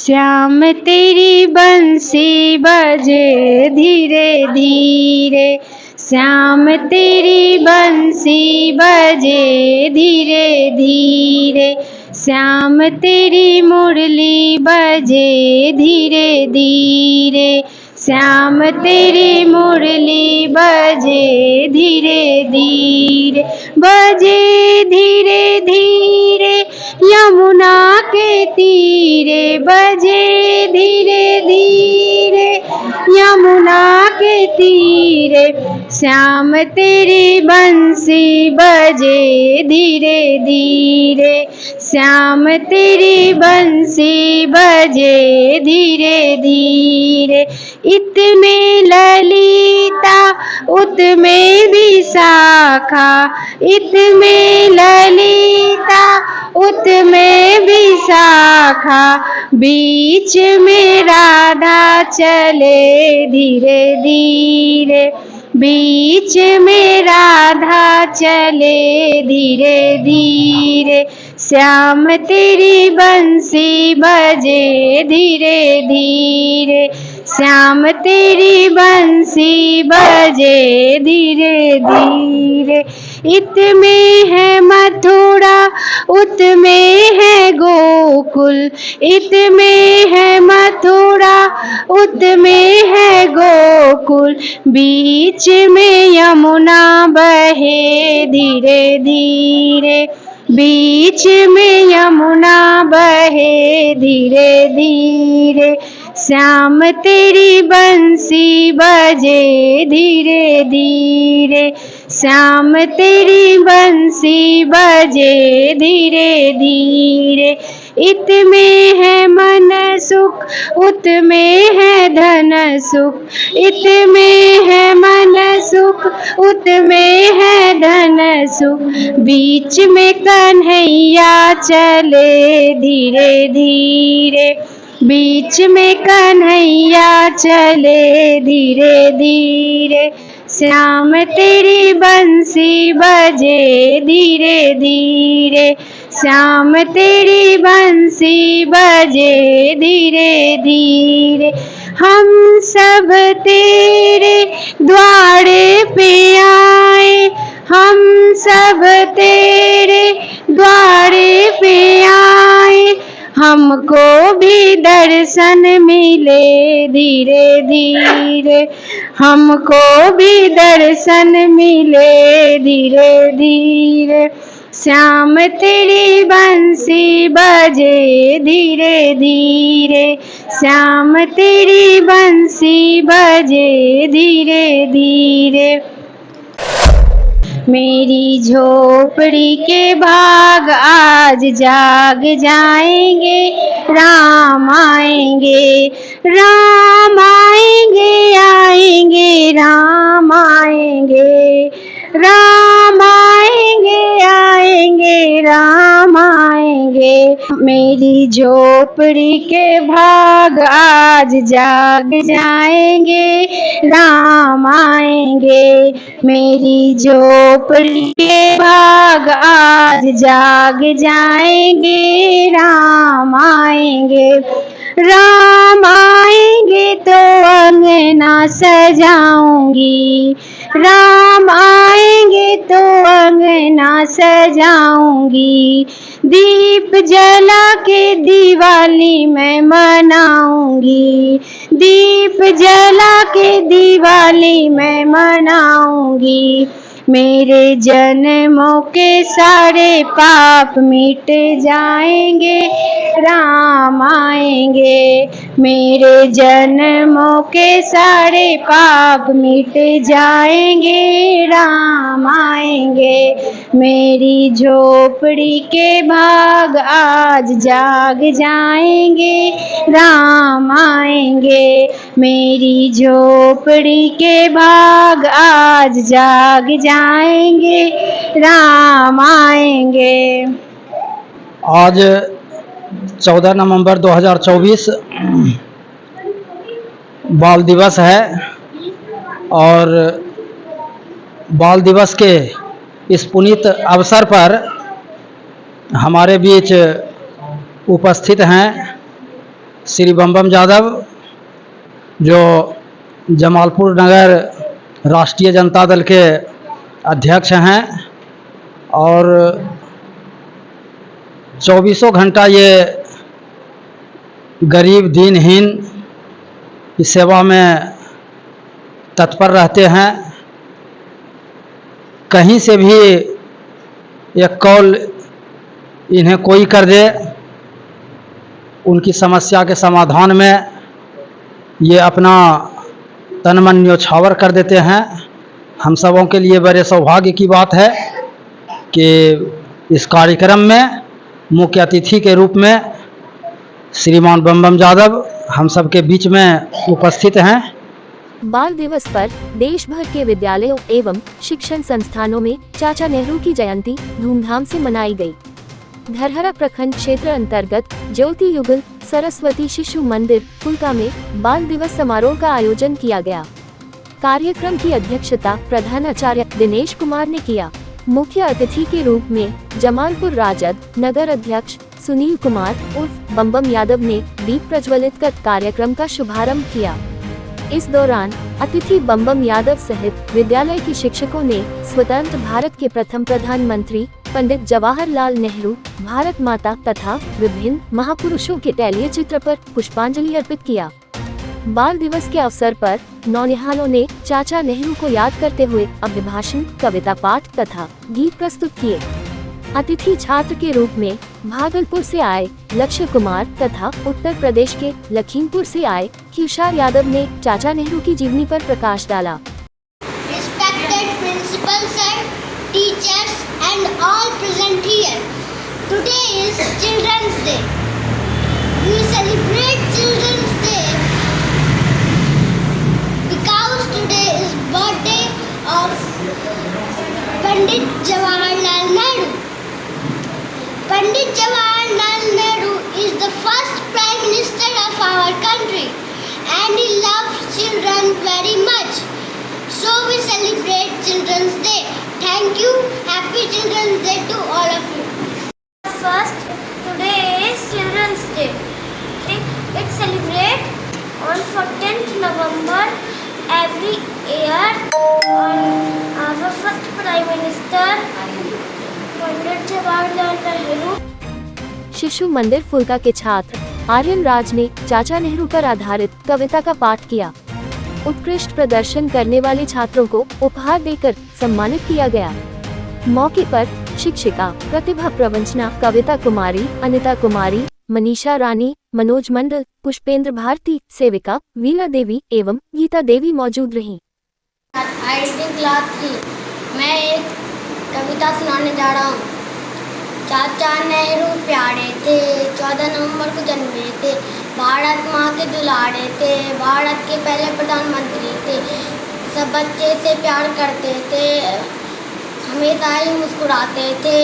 श्याम तेरी बंसी बजे धीरे धीरे, श्याम तेरी बंसी बजे धीरे धीरे, श्याम तेरी मुरली बजे धीरे धीरे, श्याम तेरी मुरली बजे धीरे धीरे, बजे धीरे धीरे यमुना के तीरे, बजे धीरे धीरे यमुना के तीरे, श्याम तेरी बंसी बजे धीरे धीरे, श्याम तेरी बंसी बजे धीरे धीरे, इत में ललिता उत में विशाखा, इत में ललिता उत में विशाखा, बीच में राधा चले धीरे धीरे, बीच में राधा चले धीरे धीरे, श्याम तेरी बंसी बजे धीरे धीरे, श्याम तेरी बंसी बजे धीरे धीरे, इत में है मथुरा उत में है गोकुल, इत में है मथुरा उत में है गोकुल, बीच में यमुना बहे धीरे धीरे, बीच में यमुना बहे धीरे धीरे, श्याम तेरी बंसी बजे धीरे धीरे, श्याम तेरी बंसी बजे धीरे धीरे, इत में है मन सुख उत में है धन सुख, इत में है मन सुख उत में है धन सुख, बीच में कन्हैया चले धीरे धीरे, बीच में कन्हैया चले धीरे धीरे, श्याम तेरी बंसी बजे धीरे धीरे, श्याम तेरी बंसी बजे धीरे धीरे, हम सब तेरे द्वारे पे आए, हम सब तेरे द्वारे पे आए, हमको भी दर्शन मिले धीरे धीरे, हमको भी दर्शन मिले धीरे धीरे, श्याम तेरी बंसी बजे धीरे धीरे, श्याम तेरी बंसी बजे धीरे धीरे, मेरी झोपड़ी के भाग आज जाग जाएंगे, राम आएंगे, राम आएंगे, आएंगे राम आएंगे, राम आएंगे, आएंगे राम आएंगे, मेरी झोपड़ी के भाग आज जाग जाएंगे, राम आएंगे, मेरी झोपड़ी के भाग आज जाग जाएंगे, राम आएंगे, राम आएंगे तो अंगना सजाऊंगी, राम आएंगे तो अंगना सजाऊंगी, दीप जला के दिवाली मैं मनाऊंगी, दीप जला के दिवाली मैं मनाऊंगी, मेरे जन्मों के सारे पाप मिट जाएंगे, राम आएंगे। मेरे जन्मों के सारे पाप मिट जाएंगे, राम आएंगे। मेरी झोपड़ी के भाग आज जाग जाएंगे, राम आएंगे। मेरी झोपड़ी के भाग आज जाग जाएंगे, राम आएंगे। आज 14 नवंबर 2024 बाल दिवस है और बाल दिवस के इस पुनीत अवसर पर हमारे बीच उपस्थित हैं श्री बम यादव, जो जमालपुर नगर राष्ट्रीय जनता दल के अध्यक्ष हैं और 24 घंटा ये गरीब दीनहीन की सेवा में तत्पर रहते हैं। कहीं से भी एक कॉल इन्हें कोई कर दे, उनकी समस्या के समाधान में ये अपना तन मन न्योछावर कर देते हैं। हम सबों के लिए बड़े सौभाग्य की बात है कि इस कार्यक्रम में मुख्य अतिथि के रूप में श्रीमान बम यादव हम सब के बीच में उपस्थित हैं। बाल दिवस पर देश भर के विद्यालयों एवं शिक्षण संस्थानों में चाचा नेहरू की जयंती धूमधाम से मनाई गई। धरहरा प्रखंड क्षेत्र अंतर्गत ज्योति युगल सरस्वती शिशु मंदिर फुलका में बाल दिवस समारोह का आयोजन किया गया। कार्यक्रम की अध्यक्षता प्रधानाचार्य दिनेश कुमार ने किया। मुख्य अतिथि के रूप में जमालपुर राजद नगर अध्यक्ष सुनील कुमार उर्फ बम यादव ने दीप प्रज्वलित कर कार्यक्रम का शुभारंभ किया। इस दौरान अतिथि बम यादव सहित विद्यालय के शिक्षकों ने स्वतंत्र भारत के प्रथम प्रधानमंत्री पंडित जवाहरलाल नेहरू, भारत माता तथा विभिन्न महापुरुषों के तैलीय चित्र पर पुष्पांजलि अर्पित किया। बाल दिवस के अवसर पर नौनिहालों ने चाचा नेहरू को याद करते हुए अभिभाषण, कविता पाठ तथा गीत प्रस्तुत किए। अतिथि छात्र के रूप में भागलपुर से आए लक्ष्य कुमार तथा उत्तर प्रदेश के लखीमपुर से आए किशोर यादव ने चाचा नेहरू की जीवनी पर प्रकाश डाला। Respected principal sir, teachers and all present here. Today is Children's Day. We celebrate Children's Day because today is birthday of Pandit Jawaharlal Nehru. Pandit Jawaharlal Nehru is the first Prime Minister of our country and he loves children very much. So we celebrate Children's Day. Thank you. Happy Children's Day to all of you. First, today is Children's Day. It's celebrated on 14th November every year on our first Prime Minister Pandit Jawaharlal Nehru. शिशु मंदिर फुलका के छात्र आर्यन राज ने चाचा नेहरू पर आधारित कविता का पाठ किया। उत्कृष्ट प्रदर्शन करने वाले छात्रों को उपहार देकर सम्मानित किया गया। मौके पर शिक्षिका प्रतिभा प्रवंचना, कविता कुमारी, अनिता कुमारी, मनीषा रानी, मनोज मंडल, पुष्पेंद्र भारती, सेविका वीला देवी एवं गीता देवी मौजूद रहीं। क्लास 3 मैं एक कविता सुनाने जा रहा हूँ। चाचा नेहरू प्यारे थे, 14 नवंबर को जन्मे थे, भारत माँ के दुलारे थे, भारत के पहले प्रधानमंत्री थे, सब बच्चे से प्यार करते थे, हमेशा ही मुस्कुराते थे,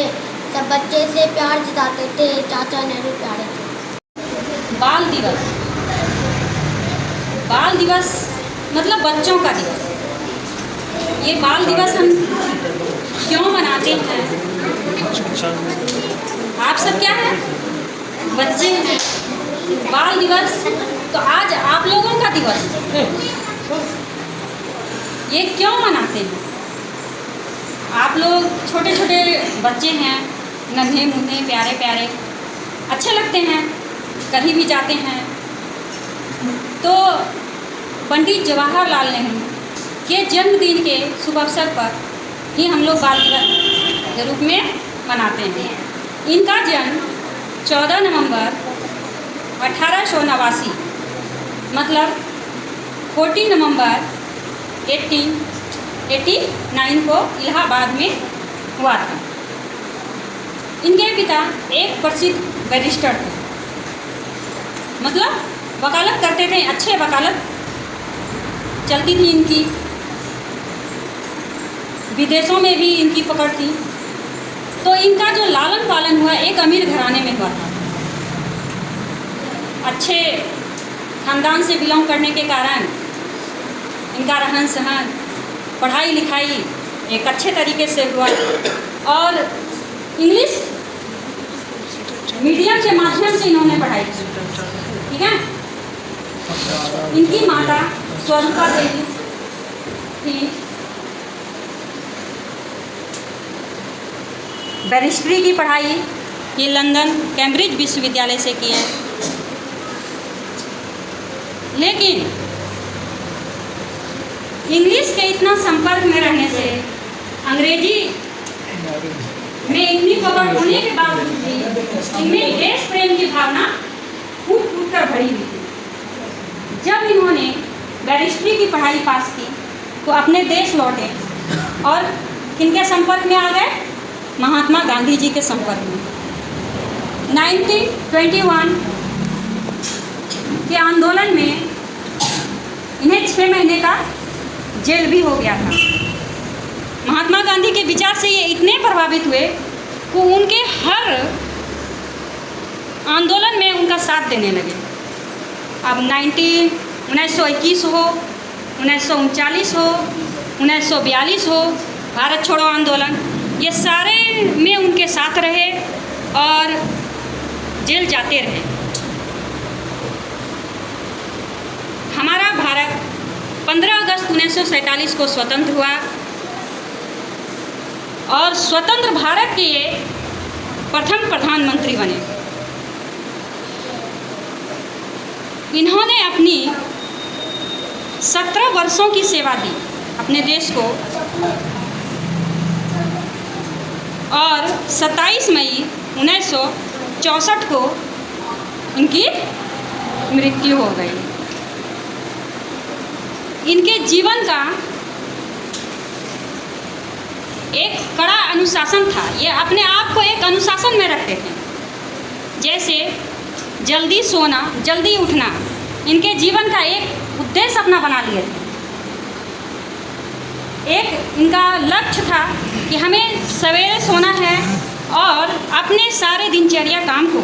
सब बच्चे से प्यार जताते थे, चाचा नेहरू प्यारे थे। बाल दिवस, बाल दिवस मतलब बच्चों का दिवस। ये बाल दिवस हम क्यों मनाते हैं? आप सब क्या हैं? बच्चे हैं। बाल दिवस तो आज आप लोगों का दिवस। ये क्यों मनाते हैं? आप लोग छोटे छोटे बच्चे हैं, नन्हे मुन्ने प्यारे प्यारे, अच्छे लगते हैं, कहीं भी जाते हैं तो पंडित जवाहरलाल नेहरू के जन्मदिन के शुभ अवसर पर ही हम लोग बाल दिवस के रूप में मनाते हैं। इनका जन्म 14 नवंबर 1889 मतलब 14 नवंबर 1889 को इलाहाबाद में हुआ था। इनके पिता एक प्रसिद्ध बैरिस्टर थे, मतलब वकालत करते थे, अच्छे वकालत चलती थी इनकी, विदेशों में भी इनकी पकड़ थी। तो इनका जो लालन पालन हुआ एक अमीर घराने में हुआ था। अच्छे खानदान से बिलोंग करने के कारण इनका रहन सहन, पढ़ाई लिखाई एक अच्छे तरीके से हुआ और इंग्लिश मीडियम के माध्यम से इन्होंने पढ़ाई की। ठीक है। इनकी माता स्वरूपा देवी थी, बैरिस्ट्री की पढ़ाई ये लंदन कैम्ब्रिज विश्वविद्यालय से की है। लेकिन इंग्लिश के इतना संपर्क में रहने से अंग्रेजी में इतनी पकड़ होने के बावजूद भी इनमें देश प्रेम की भावना फूट फूट कर भरी हुई थी। जब इन्होंने बैरिस्ट्री की पढ़ाई पास की तो अपने देश लौटे और किनके संपर्क में आ गए? महात्मा गांधी जी के संपर्क में। 1921 के आंदोलन में इन्हें 6 महीने का जेल भी हो गया था। महात्मा गांधी के विचार से ये इतने प्रभावित हुए कि उनके हर आंदोलन में उनका साथ देने लगे। अब 1921 हो, 1939 हो, 1942 हो, भारत छोड़ो आंदोलन, ये सारे में उनके साथ रहे और जेल जाते रहे। हमारा भारत 15 अगस्त 1947 को स्वतंत्र हुआ और स्वतंत्र भारत के ये प्रथम प्रधानमंत्री बने। इन्होंने अपनी 17 वर्षों की सेवा दी अपने देश को और 27 मई 1964 को इनकी मृत्यु हो गई। इनके जीवन का एक कड़ा अनुशासन था। ये अपने आप को एक अनुशासन में रखते थे, जैसे जल्दी सोना, जल्दी उठना, इनके जीवन का एक उद्देश्य अपना बना लिए थे। एक इनका लक्ष्य था कि हमें सवेरे सोना है और अपने सारे दिनचर्या काम को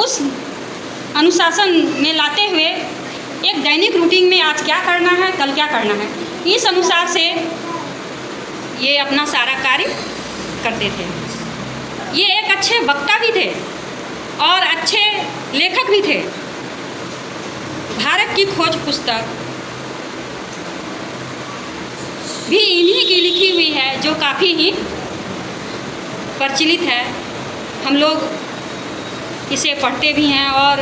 उस अनुशासन में लाते हुए एक दैनिक रूटीन में आज क्या करना है, कल क्या करना है, इस अनुसार से ये अपना सारा कार्य करते थे। ये एक अच्छे वक्ता भी थे और अच्छे लेखक भी थे। भारत की खोज पुस्तक भी इन्हीं की लिखी हुई है, जो काफ़ी ही प्रचलित है। हम लोग इसे पढ़ते भी हैं और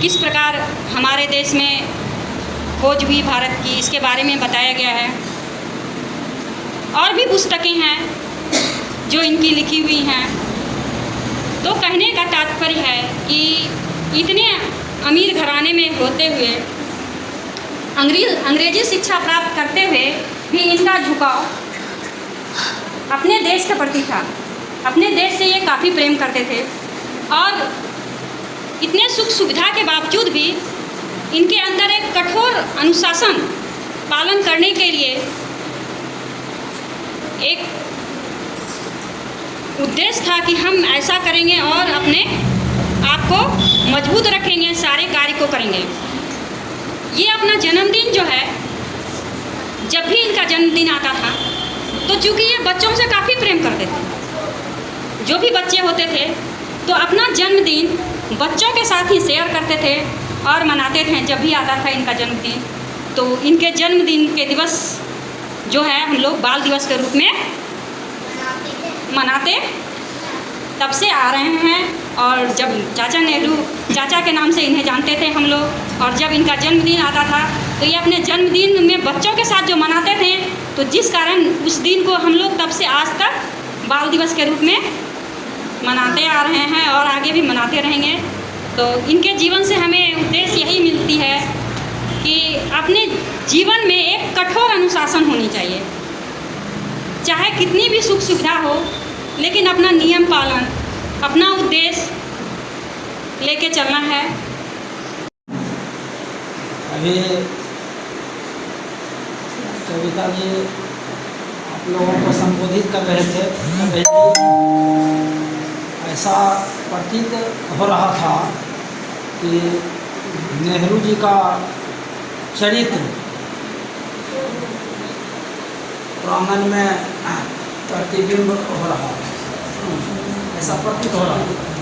किस प्रकार हमारे देश में खोज हुई भारत की, इसके बारे में बताया गया है। और भी पुस्तकें हैं जो इनकी लिखी हुई हैं। तो कहने का तात्पर्य है कि इतने अमीर घराने में होते हुए, अंग्रेजी शिक्षा प्राप्त करते हुए भी इनका झुकाव अपने देश के प्रति था। अपने देश से ये काफ़ी प्रेम करते थे और इतने सुख सुविधा के बावजूद भी इनके अंदर एक कठोर अनुशासन पालन करने के लिए एक उद्देश्य था कि हम ऐसा करेंगे और अपने आप को मजबूत रखेंगे, सारे कार्य को करेंगे। ये अपना जन्मदिन जो है, जब भी इनका जन्मदिन आता था तो चूँकि ये बच्चों से काफ़ी प्रेम करते थे, जो भी बच्चे होते थे तो अपना जन्मदिन बच्चों के साथ ही शेयर करते थे और मनाते थे। जब भी आता था इनका जन्मदिन तो इनके जन्मदिन के दिवस जो है हम लोग बाल दिवस के रूप में मनाते तब से आ रहे हैं। और जब चाचा नेहरू, चाचा के नाम से इन्हें जानते थे हम लोग, और जब इनका जन्मदिन आता था तो ये अपने जन्मदिन में बच्चों के साथ जो मनाते थे तो जिस कारण उस दिन को हम लोग तब से आज तक बाल दिवस के रूप में मनाते आ रहे हैं और आगे भी मनाते रहेंगे। तो इनके जीवन से हमें उपदेश यही मिलती है कि अपने जीवन में एक कठोर अनुशासन होनी चाहिए, चाहे कितनी भी सुख सुविधा हो, लेकिन अपना नियम पालन, अपना उद्देश्य लेके चलना है। अभी कविता जी आप लोगों को संबोधित कर रहे थे, ऐसा प्रतीत हो रहा था कि नेहरू जी का चरित्र प्रांगण में प्रतिबिंब हो रहा, ऐसा प्रतीत हो रहा।